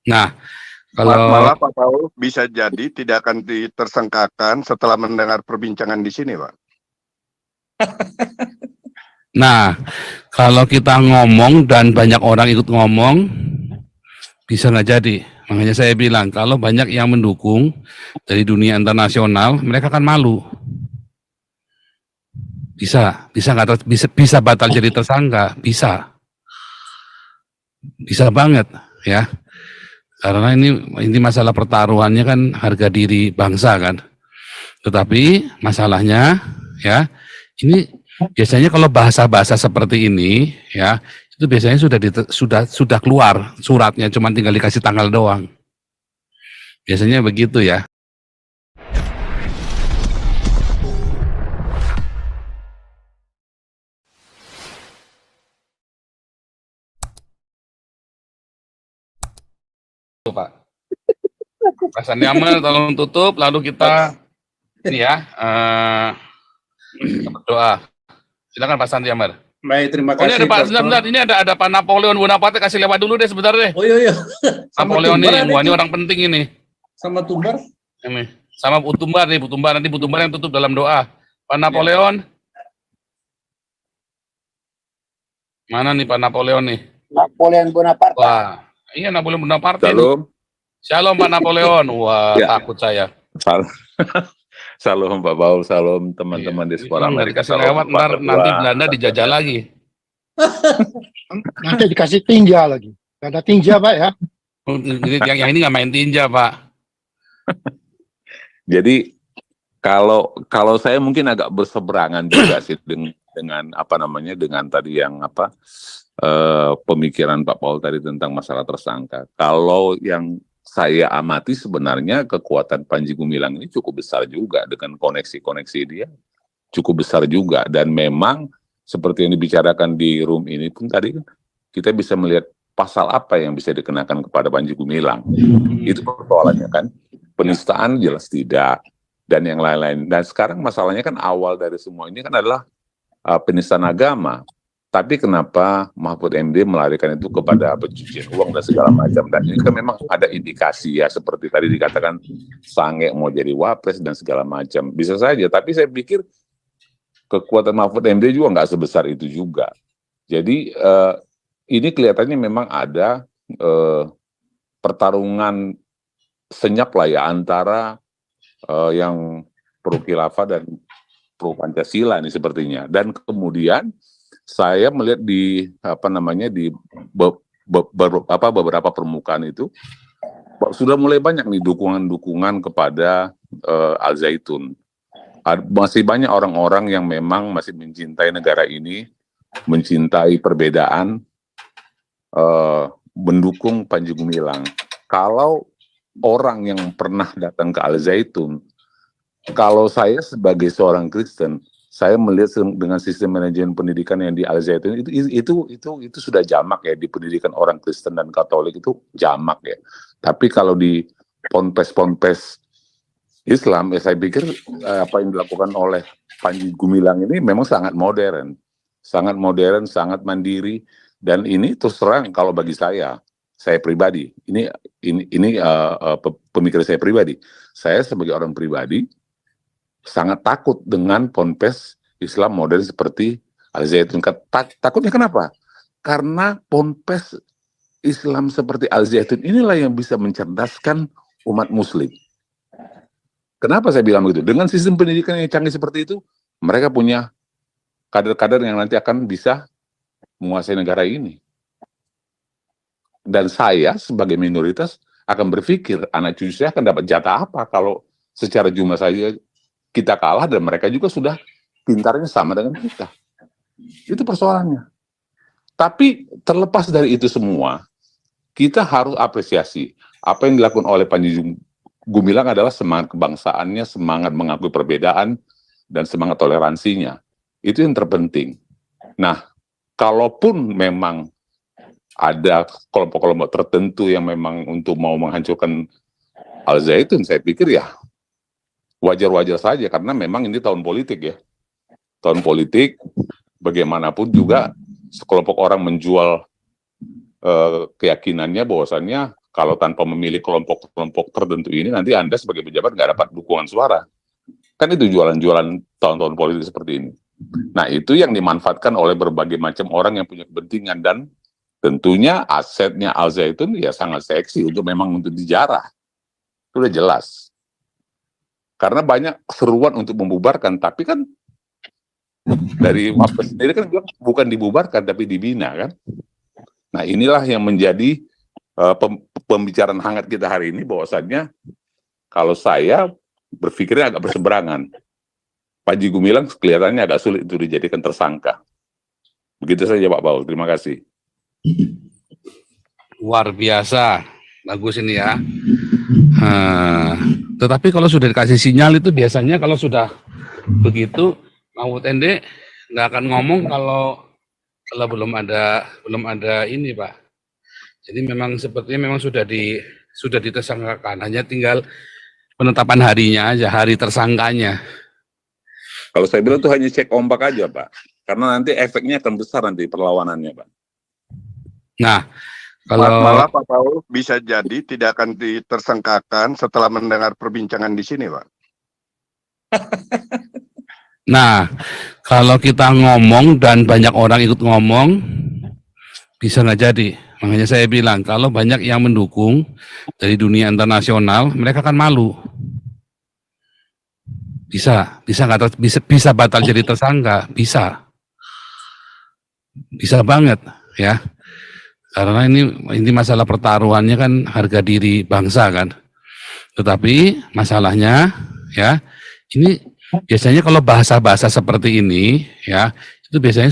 Nah, kalau malah Pak Paul bisa jadi tidak akan ditersangkakan setelah mendengar perbincangan di sini, Pak. Nah, kalau kita ngomong dan banyak orang ikut ngomong, bisa nggak jadi. Makanya saya bilang, kalau banyak yang mendukung dari dunia internasional, mereka akan malu. Bisa batal jadi tersangka, bisa banget, ya. Karena ini masalah pertaruhannya kan harga diri bangsa kan. Tetapi masalahnya, ya, ini biasanya kalau bahasa-bahasa seperti ini, ya, itu biasanya sudah keluar suratnya, cuma tinggal dikasih tanggal doang. Biasanya begitu ya. Pak. Pak Sandi Amel, tolong tutup, lalu kita ini ya, kita berdoa. Silakan Pak Sandi Amel. Baik, terima Oh, ini kasih. ada Pak, sebentar, ini ada Pak Napoleon Bonaparte, kasih lewat dulu deh sebentar deh. Oh iya. Napoleon nih, wah ini orang penting ini. Sama Tumbar? Ini. Sama Butumbar nih, nanti Butumbar yang tutup dalam doa. Pak Napoleon. Mana nih Pak Napoleon nih? Napoleon Bonaparte. Wah, iya Napoleon Bonaparte. Shalom. Shalom Pak Napoleon. Wah, ya. Takut saya. Shalom Pak Paul, shalom teman-teman di Spora Amerika. Dikasih lewat, ntar nanti Belanda dijajah lagi. Nanti dikasih tinja lagi. Gak ada tinja Pak ya. Yang ini nggak main tinja Pak. Jadi kalau saya mungkin agak berseberangan juga sih dengan apa namanya, dengan tadi yang pemikiran Pak Paul tadi tentang masalah tersangka. Kalau yang saya amati sebenarnya kekuatan Panji Gumilang ini cukup besar juga dengan koneksi-koneksi dia cukup besar juga, dan memang seperti yang dibicarakan di room ini pun tadi kita bisa melihat pasal apa yang bisa dikenakan kepada Panji Gumilang. Itu persoalannya kan, penistaan jelas tidak, dan yang lain-lain. Dan sekarang masalahnya kan awal dari semua ini kan adalah penistaan agama. Tapi kenapa Mahfud MD melarikan itu kepada pencucian uang dan segala macam? Dan ini kan memang ada indikasi ya, seperti tadi dikatakan Sange mau jadi wapres dan segala macam. Bisa saja, tapi saya pikir kekuatan Mahfud MD juga nggak sebesar itu juga. Jadi ini kelihatannya memang ada pertarungan senyap lah ya antara yang pro khilafah dan pro Pancasila ini sepertinya. Dan kemudian saya melihat di beberapa permukaan itu sudah mulai banyak nih dukungan-dukungan kepada Al Zaitun. Masih banyak orang-orang yang memang masih mencintai negara ini, mencintai perbedaan, mendukung Panji Gumilang. Kalau orang yang pernah datang ke Al Zaitun, kalau saya sebagai seorang Kristen, saya melihat dengan sistem manajemen pendidikan yang di Al Zaitun itu sudah jamak ya, di pendidikan orang Kristen dan Katolik itu jamak ya. Tapi kalau di ponpes-ponpes Islam, ya saya pikir apa yang dilakukan oleh Panji Gumilang ini memang sangat modern, sangat mandiri, dan ini terus terang kalau bagi saya pribadi, ini pemikiran saya pribadi, saya sebagai orang pribadi sangat takut dengan ponpes Islam modern seperti Al Zaitun. Takutnya kenapa? Karena ponpes Islam seperti Al Zaitun inilah yang bisa mencerdaskan umat Muslim. Kenapa saya bilang begitu? Dengan sistem pendidikan yang canggih seperti itu, mereka punya kader-kader yang nanti akan bisa menguasai negara ini. Dan saya sebagai minoritas akan berpikir anak cucu saya akan dapat jatah apa kalau secara jumlah saja kita kalah dan mereka juga sudah pintarnya sama dengan kita. Itu persoalannya. Tapi terlepas dari itu semua, kita harus apresiasi apa yang dilakukan oleh Panji Gumilang adalah semangat kebangsaannya, semangat mengakui perbedaan, dan semangat toleransinya. Itu yang terpenting. Nah, kalaupun memang ada kelompok-kelompok tertentu yang memang untuk mau menghancurkan Al Zaitun, saya pikir ya wajar-wajar saja, karena memang ini tahun politik ya. Tahun politik, bagaimanapun juga sekelompok orang menjual keyakinannya bahwasannya Kalau tanpa memilih kelompok-kelompok tertentu ini, nanti Anda sebagai pejabat nggak dapat dukungan suara. Kan itu jualan-jualan tahun-tahun politik seperti ini. Nah, itu yang dimanfaatkan oleh berbagai macam orang yang punya kepentingan, dan tentunya asetnya Al Zaitun ya sangat seksi untuk dijarah. Itu udah jelas. Karena banyak seruan untuk membubarkan, tapi kan dari Wapres sendiri kan bilang bukan dibubarkan tapi dibina kan. Nah, inilah yang menjadi pembicaraan hangat kita hari ini, bahwasannya kalau saya berpikirnya agak berseberangan. Panji Gumilang kelihatannya agak sulit untuk dijadikan tersangka. Begitu saja Pak Paul, terima kasih. Luar biasa, bagus ini ya. Tetapi kalau sudah dikasih sinyal itu biasanya kalau sudah begitu, Mahfud MD nggak akan ngomong kalau belum ada ini Pak. Jadi memang sepertinya memang sudah ditersangkakan, hanya tinggal penetapan harinya aja, hari tersangkanya. Kalau saya bilang itu hanya cek ombak aja Pak, karena nanti efeknya akan besar nanti perlawanannya Pak. Nah, kalau malah Pak Paul bisa jadi tidak akan ditersangkakan setelah mendengar perbincangan di sini, Pak. Nah, kalau kita ngomong dan banyak orang ikut ngomong, bisa nggak jadi. Makanya saya bilang, kalau banyak yang mendukung dari dunia internasional, mereka akan malu. Bisa batal jadi tersangka, bisa banget, ya. Karena ini masalah pertaruhannya kan harga diri bangsa kan. Tetapi masalahnya, ya, ini biasanya kalau bahasa-bahasa seperti ini, ya, itu biasanya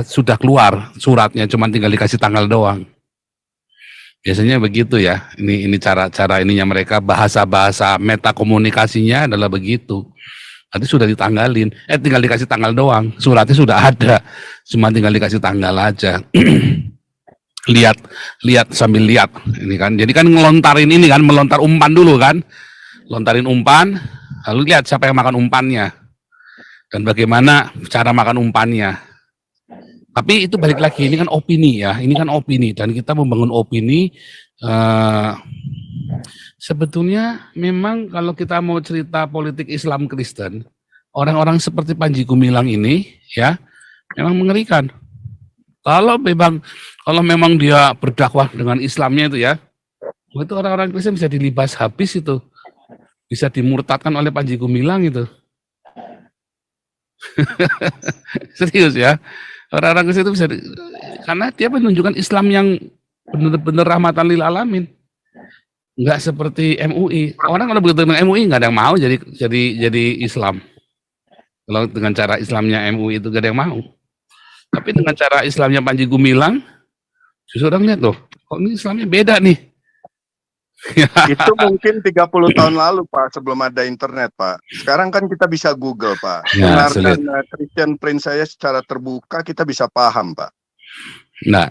sudah keluar suratnya, cuma tinggal dikasih tanggal doang. Biasanya begitu ya. Ini cara ininya mereka, bahasa-bahasa meta komunikasinya adalah begitu. Nanti sudah ditanggalin, tinggal dikasih tanggal doang. Suratnya sudah ada, cuma tinggal dikasih tanggal aja. lihat sambil lihat ini kan. Jadi kan melontar umpan dulu kan. Lontarin umpan, lalu lihat siapa yang makan umpannya. Dan bagaimana cara makan umpannya. Tapi itu balik lagi, ini kan opini ya, dan kita membangun opini. Sebetulnya memang kalau kita mau cerita politik Islam Kristen, orang-orang seperti Panji Gumilang ini ya memang mengerikan. Kalau memang dia berdakwah dengan Islamnya itu ya, itu orang-orang Kristen bisa dilibas habis itu. Bisa dimurtadkan oleh Panji Gumilang itu. Serius ya. Orang-orang Kristen itu bisa karena dia menunjukkan Islam yang benar-benar rahmatan lil alamin. Enggak seperti MUI. Orang kalau begitu dengan MUI enggak ada yang mau jadi Islam. Kalau dengan cara Islamnya MUI itu enggak ada yang mau. Tapi dengan cara Islamnya Panji Gumilang, justru orang lihat loh, kok ini Islamnya beda nih. Itu mungkin 30 tahun lalu Pak, sebelum ada internet Pak. Sekarang kan kita bisa Google Pak. Ya, dengarkan Christian Prince saya secara terbuka, kita bisa paham Pak. Nah,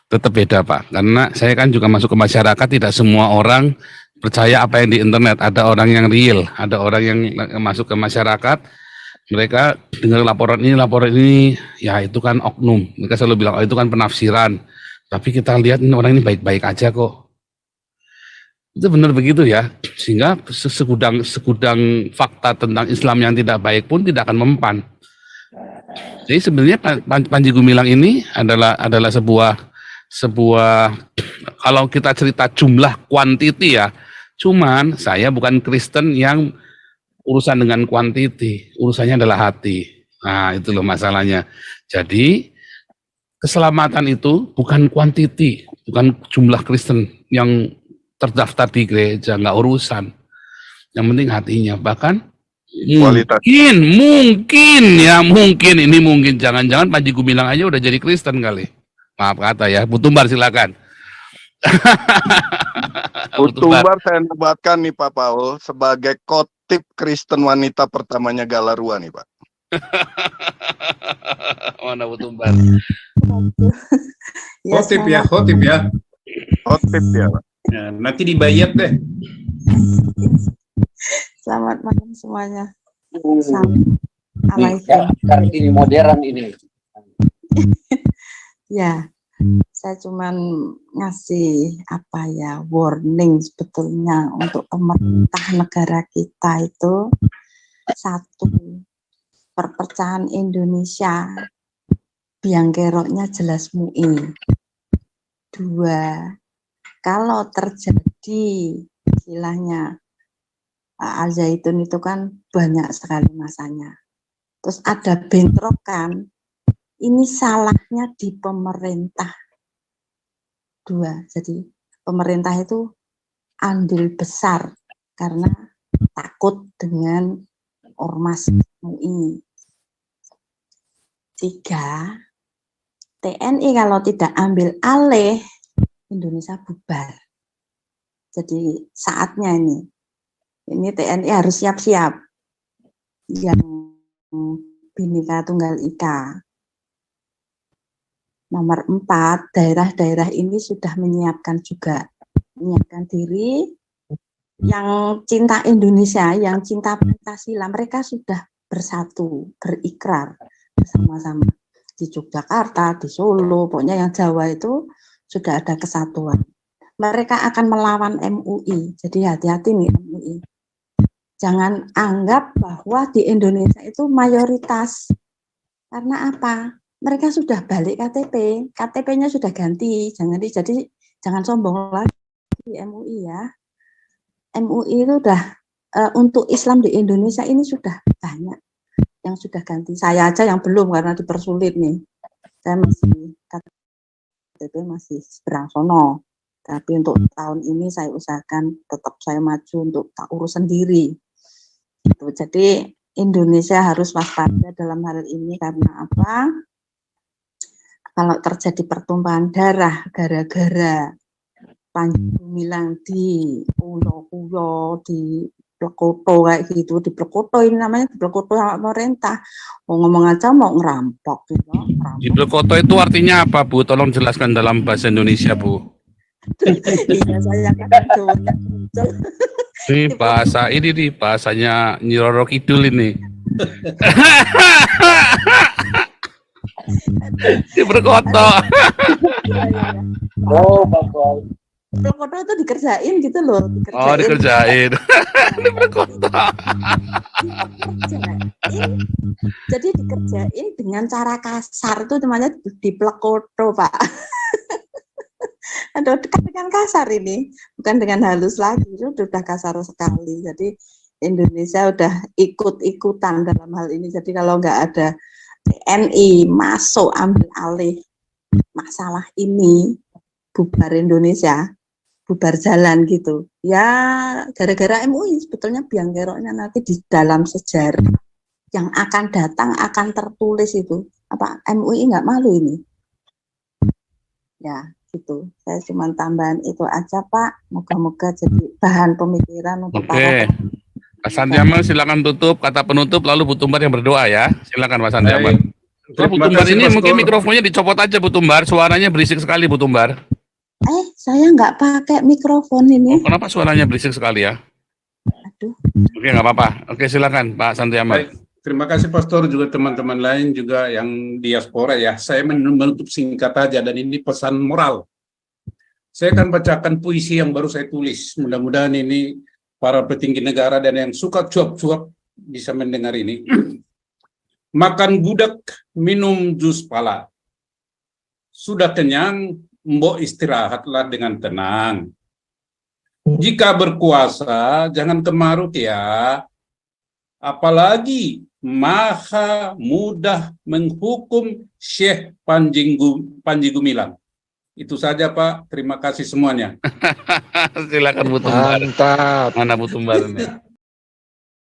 tetap beda Pak, karena saya kan juga masuk ke masyarakat, tidak semua orang percaya apa yang di internet. Ada orang yang real, ada orang yang masuk ke masyarakat, mereka dengar laporan ini, ya itu kan oknum. Mereka selalu bilang, oh itu kan penafsiran. Tapi kita lihat ini orang ini baik-baik aja kok. Itu benar begitu ya. Sehingga segudang fakta tentang Islam yang tidak baik pun tidak akan mempan. Jadi sebenarnya Panji Gumilang ini adalah sebuah kalau kita cerita jumlah kuantiti ya. Cuman saya bukan Kristen yang urusan dengan kuantiti, urusannya adalah hati. Nah, itu loh masalahnya. Jadi, keselamatan itu bukan kuantiti, bukan jumlah Kristen yang terdaftar di gereja, nggak urusan. Yang penting hatinya. Bahkan mungkin jangan-jangan Panji Gumilang aja udah jadi Kristen kali. Maaf kata ya, Bu Tumbar silakan. Bu Tumbar saya nobatkan nih Pak Paul sebagai khotib Kristen wanita pertamanya Galarua nih Pak. Mana Bu Tumbar? Khotib ya. Khotib ya Pak. Ya, nanti dibayat deh. Selamat malam semuanya. Assalamualaikum. Sekarang ini modern ini. Ya, Saya cuman ngasih warning sebetulnya untuk pemerintah negara kita itu. Satu, perpecahan Indonesia, biang keroknya jelas MUI. Dua, kalau terjadi istilahnya Pak Al-Zaitun itu kan banyak sekali masanya. Terus ada bentrokan, ini salahnya di pemerintah. Dua, jadi pemerintah itu andil besar karena takut dengan ormas MUI. Tiga, TNI kalau tidak ambil alih, Indonesia bubar. Jadi saatnya ini TNI harus siap-siap. Yang Bhinneka Tunggal Ika. Nomor 4, daerah-daerah ini sudah menyiapkan diri. Yang cinta Indonesia, yang cinta Pancasila, mereka sudah bersatu, berikrar bersama-sama. Di Yogyakarta, di Solo, pokoknya yang Jawa itu sudah ada kesatuan. Mereka akan melawan MUI, jadi hati-hati nih MUI. Jangan anggap bahwa di Indonesia itu mayoritas. Karena apa? Mereka sudah balik KTP, KTP-nya sudah ganti, jadi jangan sombong lagi MUI ya. MUI itu udah untuk Islam di Indonesia ini sudah banyak yang sudah ganti. Saya aja yang belum karena dipersulit nih. Saya masih KTP masih seberang sono. Tapi untuk tahun ini saya usahakan tetap saya maju untuk tak urus sendiri. Jadi Indonesia harus waspada dalam hal ini karena apa? Kalau terjadi pertumpahan darah gara-gara Panji Gumilang di Puyo, di Plekoto kayak gitu, di Plekoto ini namanya di Plekoto sama pemerintah. Mau ngomong aja mau ngerampok gitu. Di Plekoto itu artinya apa, Bu? Tolong jelaskan dalam bahasa Indonesia, Bu. Iya, saya kan Ini bahasanya Nyi Roro Kidul ini. Di Plekoto. Oh, Bapak. Plekoto itu dikerjain gitu loh. Oh, dikerjain. Jadi dikerjain dengan cara kasar itu namanya di Plekoto, Pak. Aduh, dengan kasar ini, bukan dengan halus lagi, itu sudah kasar sekali. Jadi Indonesia udah ikut-ikutan dalam hal ini. Jadi kalau nggak ada TNI masuk ambil alih masalah ini, bubar Indonesia, bubar jalan gitu. Ya gara-gara MUI sebetulnya biang keroknya nanti di dalam sejarah yang akan datang akan tertulis itu. Apa MUI nggak malu ini? Ya gitu. Saya cuma tambahan itu aja Pak. Moga-moga jadi bahan pemikiran untuk para. Pak Santiamal silakan tutup kata penutup lalu Bu Tumbar yang berdoa ya. Silakan Pak Santiamal. Bu Tumbar ini mungkin mikrofonnya dicopot aja Bu Tumbar, suaranya berisik sekali Bu Tumbar. Saya nggak pakai mikrofon ini. Oh, kenapa suaranya berisik sekali ya? Aduh. Oke, nggak apa-apa. Oke, silakan Pak Santiamal. Baik, terima kasih Pastor, juga teman-teman lain juga yang diaspora ya. Saya menutup singkat aja dan ini pesan moral. Saya akan bacakan puisi yang baru saya tulis. Mudah-mudahan ini para petinggi negara dan yang suka cuap-cuap bisa mendengar ini. Makan gudeg, minum jus pala. Sudah kenyang, mbok istirahatlah dengan tenang. Jika berkuasa, jangan kemarut ya. Apalagi maha mudah menghukum Syekh Panji Gumilang. Itu saja Pak, terima kasih semuanya. Silakan Bu Tumbar. Mantap. Mana Bu Tumbar ini?